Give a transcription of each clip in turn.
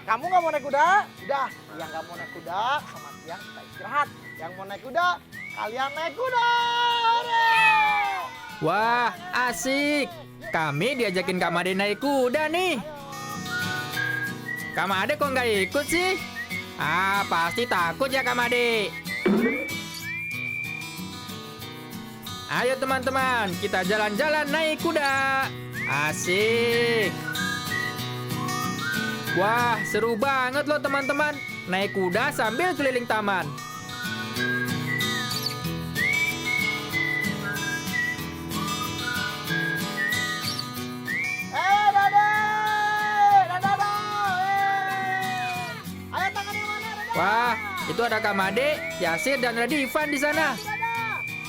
kamu nggak mau naik kuda? Udah, yang nggak mau naik kuda sama Tiang kita istirahat. Yang mau naik kuda, kalian naik kuda. Hore! Wah, asik. Kami diajakin Kak Made naik kuda nih. Kak Made kok nggak ikut sih? Ah, pasti takut ya Kak Made. Ayo teman-teman, kita jalan-jalan naik kuda. Asik. Wah, seru banget loh teman-teman. Naik kuda sambil keliling taman. Wah, itu ada Kak Made, Yasir, dan Radivan di sana.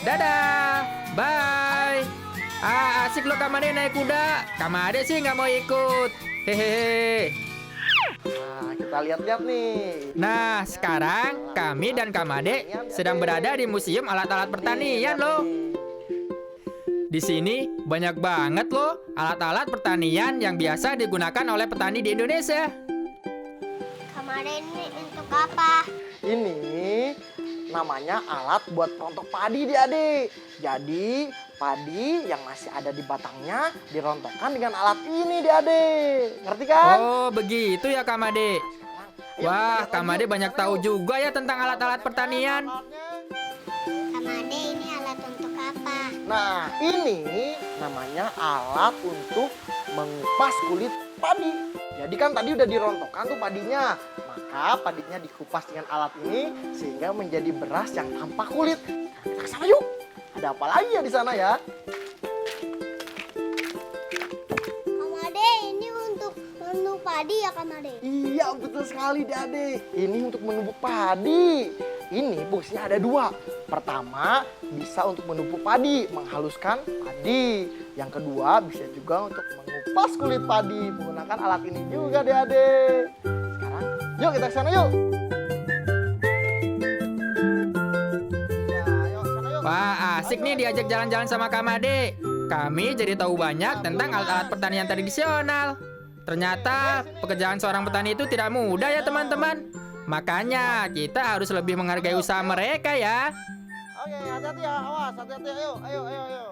Dadah, bye. Ah, asik loh Kak Made naik kuda. Kak Made sih nggak mau ikut. Hehehe. Nah, kita lihat-lihat nih. Nah, sekarang kami dan Kak Made sedang berada di Museum Alat-alat Pertanian loh. Di sini banyak banget loh alat-alat pertanian yang biasa digunakan oleh petani di Indonesia. Kemarin ini untuk apa? Ini namanya alat buat rontok padi, adik. Jadi padi yang masih ada di batangnya dirontokkan dengan alat ini, adik. Ngerti kan? Oh, begitu ya Kak Made. Wah, Kak Made banyak tahu juga ya tentang alat-alat pertanian. Kamade ini alat untuk apa? Nah, ini namanya alat untuk mengupas kulit padi. Jadi kan tadi udah dirontokkan tuh padinya. Maka padinya dikupas dengan alat ini sehingga menjadi beras yang tanpa kulit. Kita ke sana yuk. Ada apa lagi ya di sana ya? Kamade ini untuk menumbuk padi ya Kamade? Iya, betul sekali, Adik. Ini untuk menumbuk padi. Ini fungsinya ada dua. Pertama, bisa untuk menumbuk padi, menghaluskan padi. Yang kedua, bisa juga untuk mengupas kulit padi menggunakan alat ini juga, Adik. Sekarang, yuk kita ke sana yuk. Ya, yuk, sana yuk. Wah, asik nih diajak jalan-jalan sama Kak Made. Kami jadi tahu banyak tentang alat-alat pertanian tradisional. Ternyata pekerjaan seorang petani itu tidak mudah ya teman-teman. Makanya kita harus lebih menghargai usaha mereka ya. Oke, hati-hati ya, awas, hati-hati, ayo, ayo, ayo, ayo.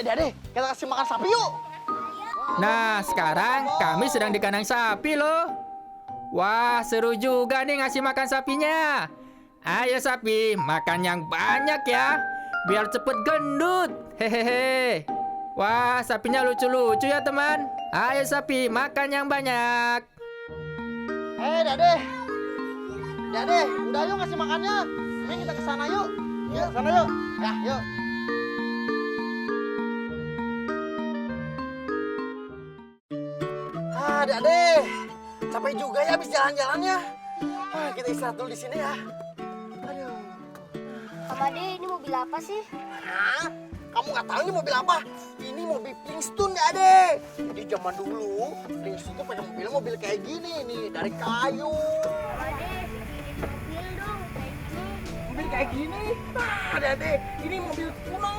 Dede, kita kasih makan sapi yuk. Nah, sekarang kami sedang di kandang sapi loh. Wah, seru juga nih ngasih makan sapinya. Ayo sapi, makan yang banyak ya, biar cepet gendut. Hehehe. Wah, sapinya lucu-lucu ya teman. Ayo sapi, makan yang banyak. Dede. Dede, udah yuk ngasih makannya. Ini kita ke sana yuk. Yuk, sana yuk. Ya, yuk. Dede, capek juga ya habis jalan-jalannya. Kita istirahat dulu di sini ya. Aduh. Kamade ini mobil apa sih? Hah? Kamu nggak tahu ini mobil apa? Ini mobil Flintstone ya, Ade. Jadi zaman dulu Flintstone tuh pakai mobil kayak gini nih, dari kayu. Kamade, mobil dong kayak gini. Mobil kayak gini? Nah, Ade, ini mobil kuno.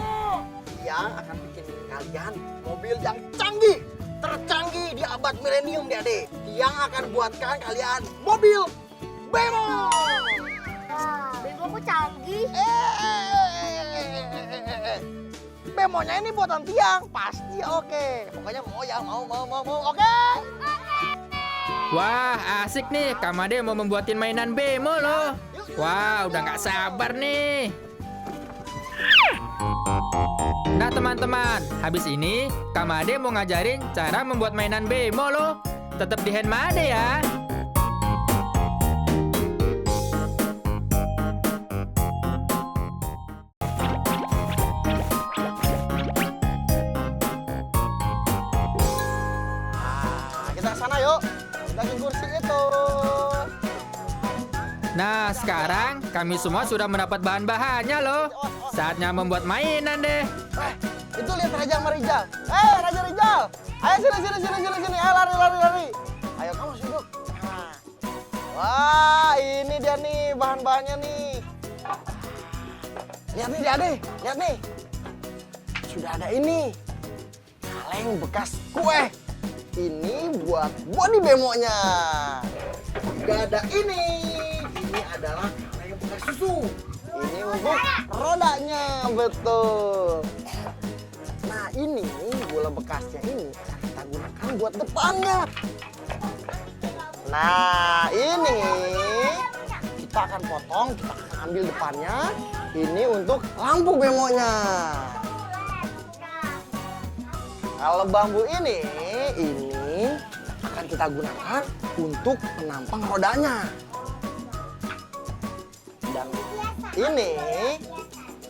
Yang akan bikin kalian mobil yang canggih, tercanggih di abad milenium, Ade. Yang akan buatkan kalian mobil Bemo. Wah, bego kok canggih. Bemonya ini buatan Tiang, pasti oke. Pokoknya mau ya, mau, oke? Wah, asik nih. Kak Made mau membuatin mainan bemo loh. Wah, udah nggak sabar nih. Nah teman-teman, habis ini Kak Made mau ngajarin cara membuat mainan bemo loh. Tetap di Hand Made ya. kita ke sana yuk. Kita ke kursi itu. Nah, sekarang kami semua sudah mendapat bahan-bahannya loh. Saatnya membuat mainan deh. Itu lihat Raja sama Rijal. Raja Rijal. Ayo sini. Ayo lari. Ayo kamu duduk. Nah. Wah, ini dia nih bahan-bahannya nih. Lihat nih, Ade. Lihat nih. Sudah ada ini. Kaleng bekas kue. Ini buat bodi bemonya. Juga ada ini. Ini adalah kaleng bekas susu. Ini untuk rodanya, betul. Nah, ini bola bekasnya ini akan kita gunakan buat depannya. Nah, ini kita akan potong, kita akan ambil depannya. Ini untuk lampu bemonya. Kalau bambu ini akan kita gunakan untuk penampang rodanya. Dan ini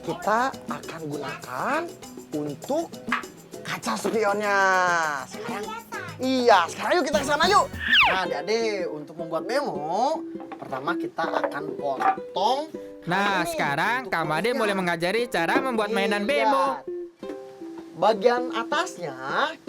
kita akan gunakan untuk kaca spionnya. Sekarang yuk kita ke sana yuk. Nah, Adik-adik, untuk membuat bemo, pertama kita akan potong. Nah, sekarang Kak Made mulai mengajari cara membuat mainan bemo. Bagian atasnya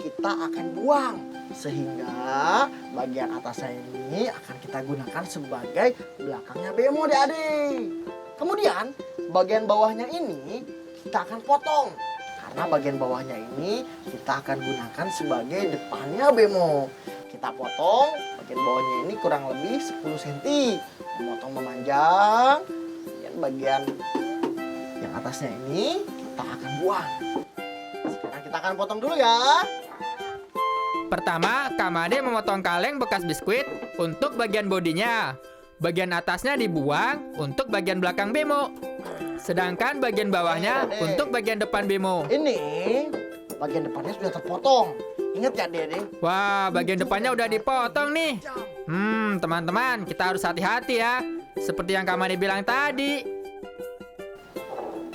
kita akan buang, sehingga bagian atasnya ini akan kita gunakan sebagai belakangnya bemo, Adik-adik. Kemudian bagian bawahnya ini kita akan potong, karena bagian bawahnya ini kita akan gunakan sebagai depannya bemo. Kita potong bagian bawahnya ini kurang lebih 10 cm, memotong memanjang. Dan bagian yang atasnya ini kita akan buang. Sekarang kita akan potong dulu ya. Pertama, Kak Made memotong kaleng bekas biskuit untuk bagian bodinya. Bagian atasnya dibuang untuk bagian belakang bemo. Sedangkan bagian bawahnya untuk bagian depan bemo. Ini bagian depannya sudah terpotong. Ingat ya, Dede? Wah, bagian depannya udah dipotong nih. Teman-teman, kita harus hati-hati ya. Seperti yang Kak Made bilang tadi.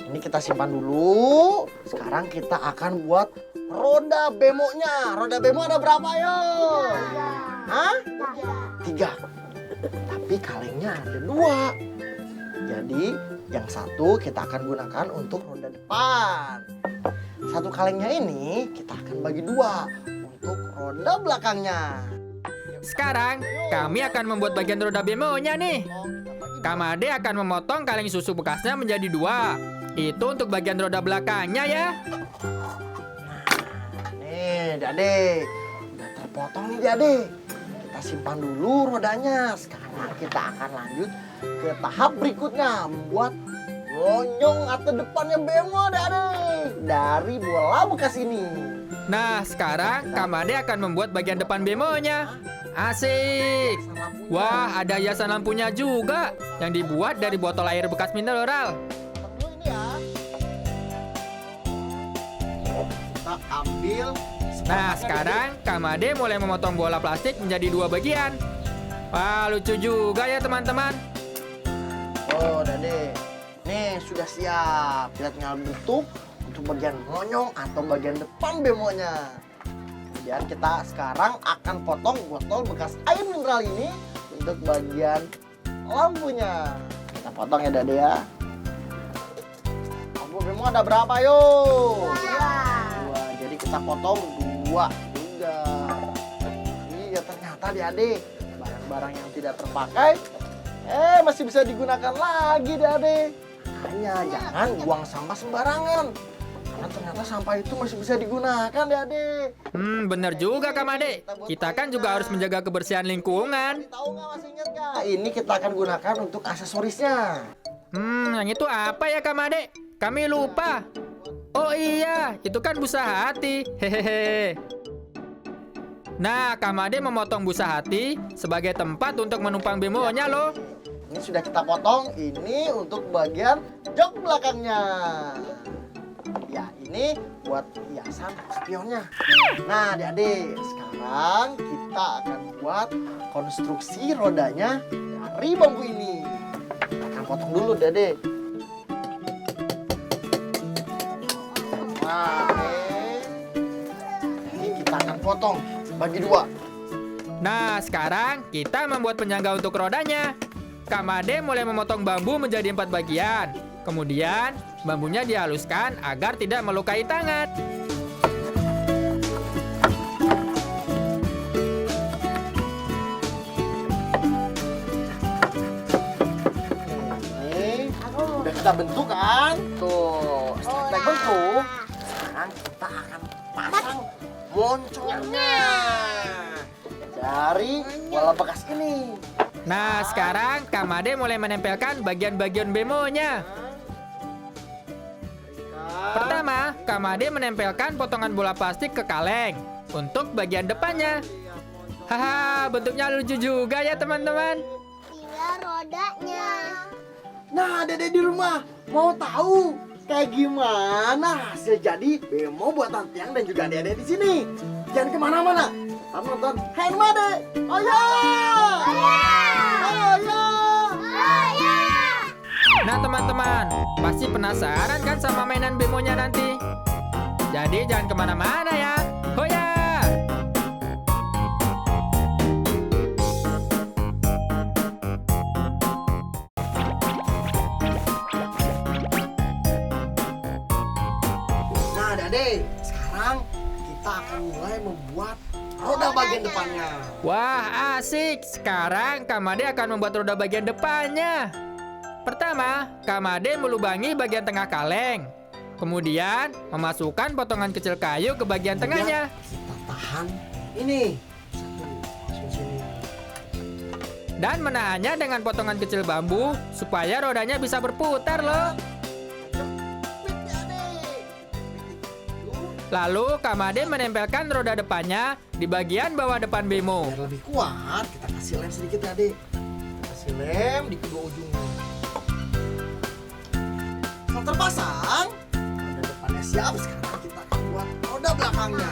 Ini kita simpan dulu. Sekarang kita akan buat roda bemonya. Roda bemo ada berapa yo? Hah? 3. Tapi kalengnya ada 2. Jadi yang satu kita akan gunakan untuk roda depan. Satu kalengnya ini kita akan bagi 2 untuk roda belakangnya. Sekarang, kami akan membuat bagian roda bemonya nih. Kak Made akan memotong kaleng susu bekasnya menjadi 2. Itu untuk bagian roda belakangnya ya. Nih, Dade. Udah terpotong nih, Dade. Kita simpan dulu rodanya. Sekarang kita akan lanjut ke tahap berikutnya, membuat lonjong atau depannya bemo, Dade, dari bola bekas ini. Nah, sekarang Kak Made akan membuat bagian depan bemonya. Asik. Wah, ada hiasan lampunya juga yang dibuat dari botol air bekas mineral. Dulu ini ya. Kita ambil. Nah, sekarang Kak Made mulai memotong bola plastik menjadi 2 bagian. Wah, lucu juga ya teman-teman. Oh, Dade. Nih, sudah siap. Kita tinggal bentuk untuk bagian lonjong atau bagian depan bemonya. Kemudian kita sekarang akan potong botol bekas air mineral ini untuk bagian lampunya. Kita potong ya, Dade ya. Lampu bemo ada berapa yuk? 2. Jadi kita potong 2 juga. Iya, ternyata Dade, barang-barang yang tidak terpakai masih bisa digunakan lagi, Dade. Hanya jangan buang sampah sembarangan. Karena ternyata sampah itu masih bisa digunakan, Dade. Bener juga Kak Made. Kita kan juga harus menjaga kebersihan lingkungan. Tahu nggak, masih ingat nggak? Ini kita akan gunakan untuk aksesorisnya. Yang itu apa ya Kak Made? Kami lupa. Oh iya, itu kan busa hati. Hehehe. Nah, Kak Made memotong busa hati sebagai tempat untuk menumpang bemonya loh. Ini sudah kita potong. Ini untuk bagian jok belakangnya. Ya, ini buat hiasan spionnya. Nah, Adik-adik, sekarang kita akan buat konstruksi rodanya dari bambu ini. Kita akan potong dulu, Adik. Nah, ini kita akan potong bagi 2. Nah, sekarang kita membuat penyangga untuk rodanya. Kak Made mulai memotong bambu menjadi 4 bagian. Kemudian, bambunya dihaluskan agar tidak melukai tangan. Ini udah kita bentuk kan? Tuh, setelah kita bentuk, sekarang kita akan pasang moncongnya dari bola bekas ini. Nah, sekarang Kak Made mulai menempelkan bagian-bagian bemonya. Pertama, Kak Made menempelkan potongan bola plastik ke kaleng untuk bagian depannya. Haha, bentuknya lucu juga ya teman-teman. Tinggal rodanya. Nah, Dede di rumah mau tahu kayak gimana hasil jadi bemo buatan Tiang dan juga Dede di sini. Jangan kemana-mana. Kita nonton Hand Made. Ayo! Ayo! Nah teman-teman, pasti penasaran kan sama mainan bemonya nanti? Jadi jangan kemana-mana ya. Hoya! Nah, Dede, sekarang kita akan mulai membuat roda bagian depannya. Wah, asik. Sekarang Kak Made akan membuat roda bagian depannya. Pertama, Kak Made melubangi bagian tengah kaleng. Kemudian, memasukkan potongan kecil kayu ke bagian tengahnya. Kita tahan ini. Sini. Dan menahannya dengan potongan kecil bambu supaya rodanya bisa berputar loh. Lalu Kak Made menempelkan roda depannya di bagian bawah depan bemo. Biar lebih kuat, kita kasih lem sedikit ya, Dek. Kita kasih lem di kedua ujungnya. Setelah terpasang, roda depannya siap. Sekarang kita akan buat roda belakangnya.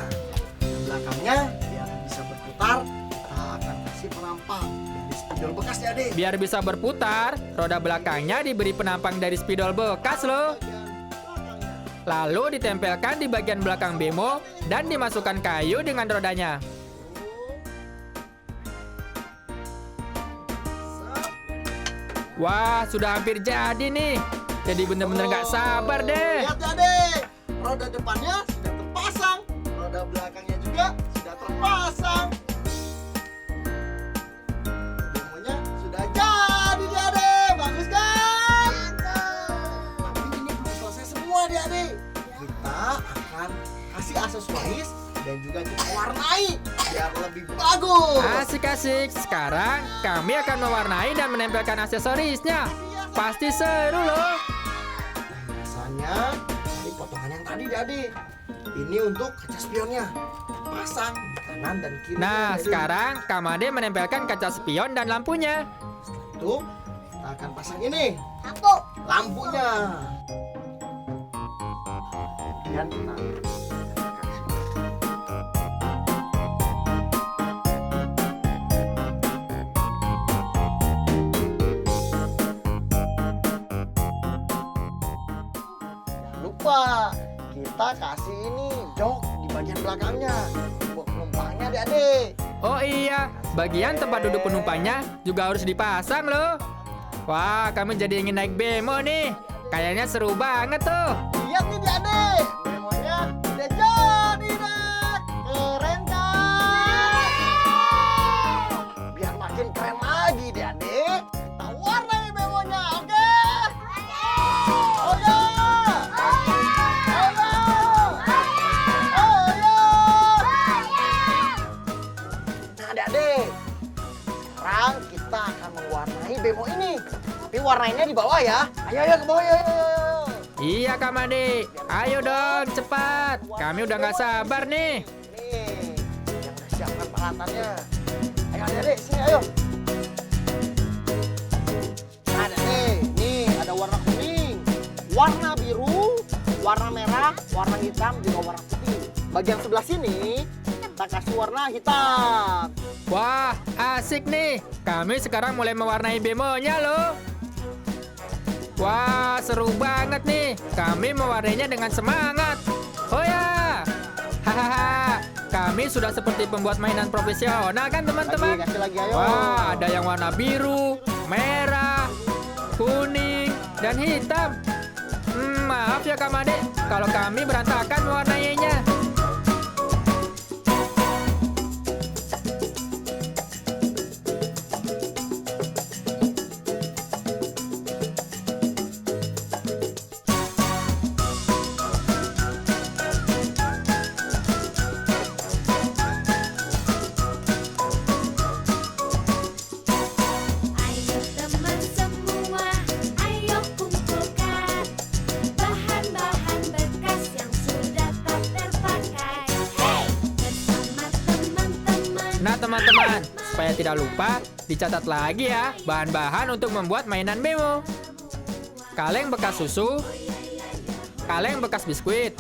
Roda belakangnya biar bisa berputar, kita akan kasih penampang dari spidol bekas ya, Dek. Biar bisa berputar, roda belakangnya diberi penampang dari spidol bekas loh. Lalu ditempelkan di bagian belakang bemo dan dimasukkan kayu dengan rodanya. Wah, sudah hampir jadi nih. Jadi bener-bener gak sabar deh. Lihat ya, Dek. Roda depannya sudah terpasang, roda belakangnya juga sudah terpasang. Demonya sudah jadi ya, Dek. Bagus kan? Tapi ini belum selesai semua ya, Dek. Kita akan kasih aksesoris dan juga kita warnai biar lebih bagus. Asik-asik. Sekarang kami akan mewarnai dan menempelkan aksesorisnya. Pasti seru loh. Biasanya dari potongan yang tadi, Dek. Ini untuk kaca spionnya. Pasang di kanan dan kiri. Nah, sekarang Kak Made menempelkan kaca spion dan lampunya. Setelah itu kita akan pasang ini. Aku. Lampunya. Kemudian kita jangan lupa kita kasih ini jok di bagian belakangnya buat penumpangnya, Adik. Oh iya, bagian tempat duduk penumpangnya juga harus dipasang loh. Wah, kami jadi ingin naik bemo nih. Kayaknya seru banget tuh. Lihat nih, Adik. Bemonya udah jadi, Dek. Keren kan? Biar makin keren lagi, Adik. Kita warnai bemonya, oke? Oke. Nah, Adik. Sekarang kita akan mewarnai bemo ini. Tapi warnainya di bawah ya. Ayo ke bawah, ayo. Iya Kak Made, ayo dong cepat. Kami udah nggak sabar nih. Nih, yang udah siapkan peralatannya. Ayo Adik, sini ayo. Nah, Adik, nih ada warna kuning, warna biru, warna merah, warna hitam, juga warna putih. Bagian sebelah sini kita kasih warna hitam. Wah, asik nih. Kami sekarang mulai mewarnai bemonya loh. Wah, seru banget nih. Kami mewarnainya dengan semangat. Oh ya. Hahaha. kami sudah seperti pembuat mainan profesional kan teman-teman? Kasih lagi, ayo. Wah, ada yang warna biru, merah, kuning, dan hitam. Maaf ya Kak Made, kalau kami berantakan warnanya. Ayo teman semua, ayo kumpulkan bahan-bahan bekas yang sudah tak terpakai. Hey, bersama teman-teman. Nah teman-teman, supaya tidak lupa, dicatat lagi ya bahan-bahan untuk membuat mainan Bemo. Kaleng bekas susu, kaleng bekas biskuit,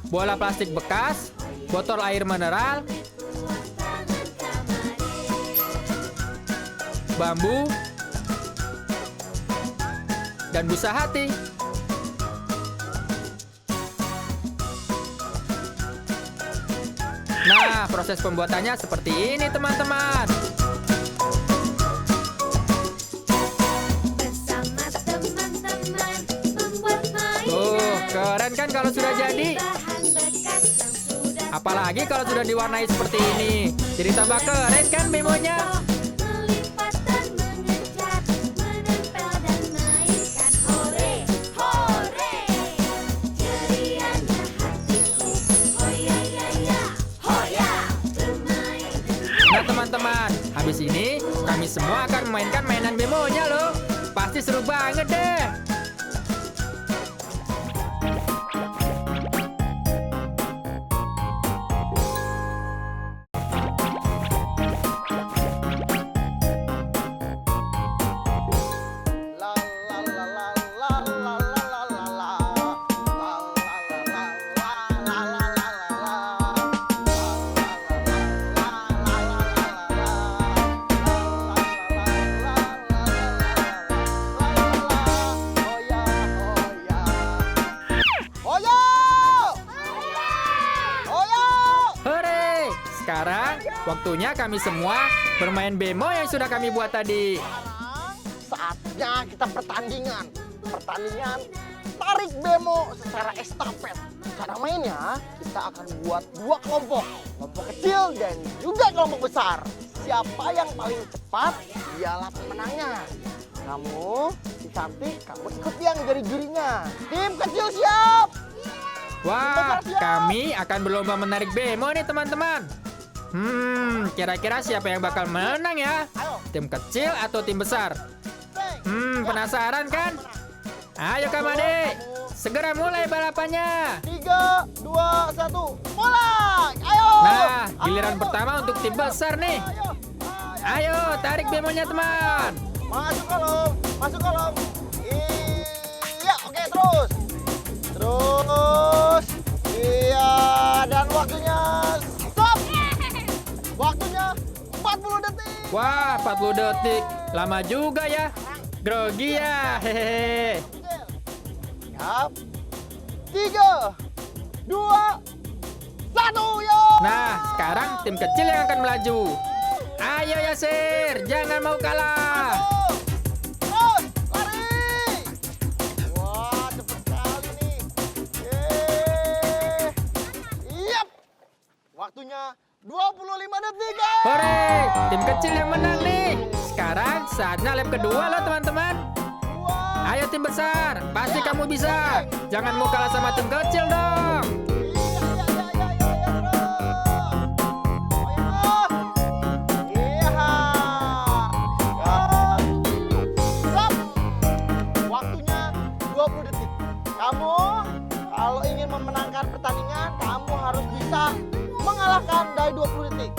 bola plastik bekas, botol air mineral, bambu, dan busa hati. Nah, proses pembuatannya seperti ini teman-teman. Bersama teman-teman membuat mainan. Tuh, keren kan kalau sudah jadi? Bahan bekas yang sudah Apalagi kalau sudah diwarnai seperti ini. Jadi tambah keren kan Bemonya? melipat dan mengejar, menempel dan mainkan. Hore, hore, cerianya hatiku. Hoya ya ya, hoya, bermain. Nah teman-teman, habis ini kami semua akan memainkan mainan Bemonya loh. Pasti seru banget deh. La la la la la la la la la la. La la la la la la la la la. Hoya! Hoya! Hore! Sekarang waktunya kami semua bermain Bemo yang sudah kami buat tadi. Saatnya kita pertandingan. Pertandingan tarik bemo secara estafet. Cara mainnya kita akan buat dua kelompok. Kelompok kecil dan juga kelompok besar. Siapa yang paling cepat, dialah pemenangnya. Kamu, si cantik, kamu ikut yang jari-jarinya. Tim kecil siap! Wah, kami akan berlomba menarik Bemo nih teman-teman. Kira-kira siapa yang bakal menang ya? Ayo, Tim kecil atau tim besar? play. Penasaran kan? Ayo Kak Made, segera mulai balapannya. 3, 2, 1, mulai! Ayo! Nah, giliran Ayo. pertama untuk tim besar nih. Ayo, Ayo, tarik Bemonya teman. masuk kolom, masuk kolom. Iya, oke terus. Terus. Iya, dan waktunya stop. Waktunya 40 detik. Wah, 40 detik. Lama juga ya. Grogi ya. Hehehe. Siap. 3, 2, 1, yo! Nah, sekarang tim kecil yang akan melaju. Ayo Yasir, jangan mau kalah. Terus, lari! Wah, cepet sekali nih. Yap! Waktunya 25 detik, guys! Hore, tim kecil yang menang nih. Sekarang saatnya lap kedua loh teman-teman. Wah, Ayo tim besar, pasti kamu bisa. Jangan mau kalah sama tim kecil dong. Waktunya 20 detik. Kamu kalau ingin memenangkan pertandingan, kamu harus bisa mengalahkan dari 20 detik.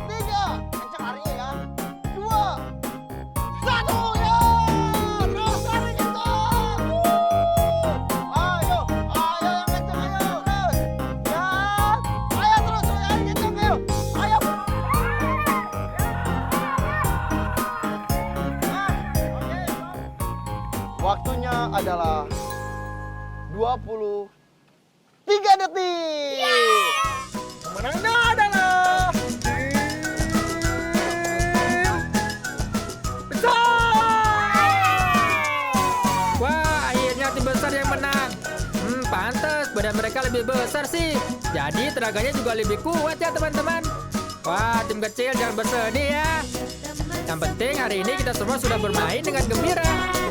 3, kencang larinya ya. 2, 1, ya! Terus lari kencang. Ayo, ayo yang kencang, ayo. Terus. Ya. Ayo terus lari kencang, ayo. Ayo. Waktunya adalah 23 lihat nih. Menangnya adalah tim besar. Wah, akhirnya tim besar yang menang. Pantes badan mereka lebih besar sih. Jadi tenaganya juga lebih kuat ya teman-teman. Wah, tim kecil jangan bersedih ya. Yang penting hari ini kita semua sudah bermain dengan gembira.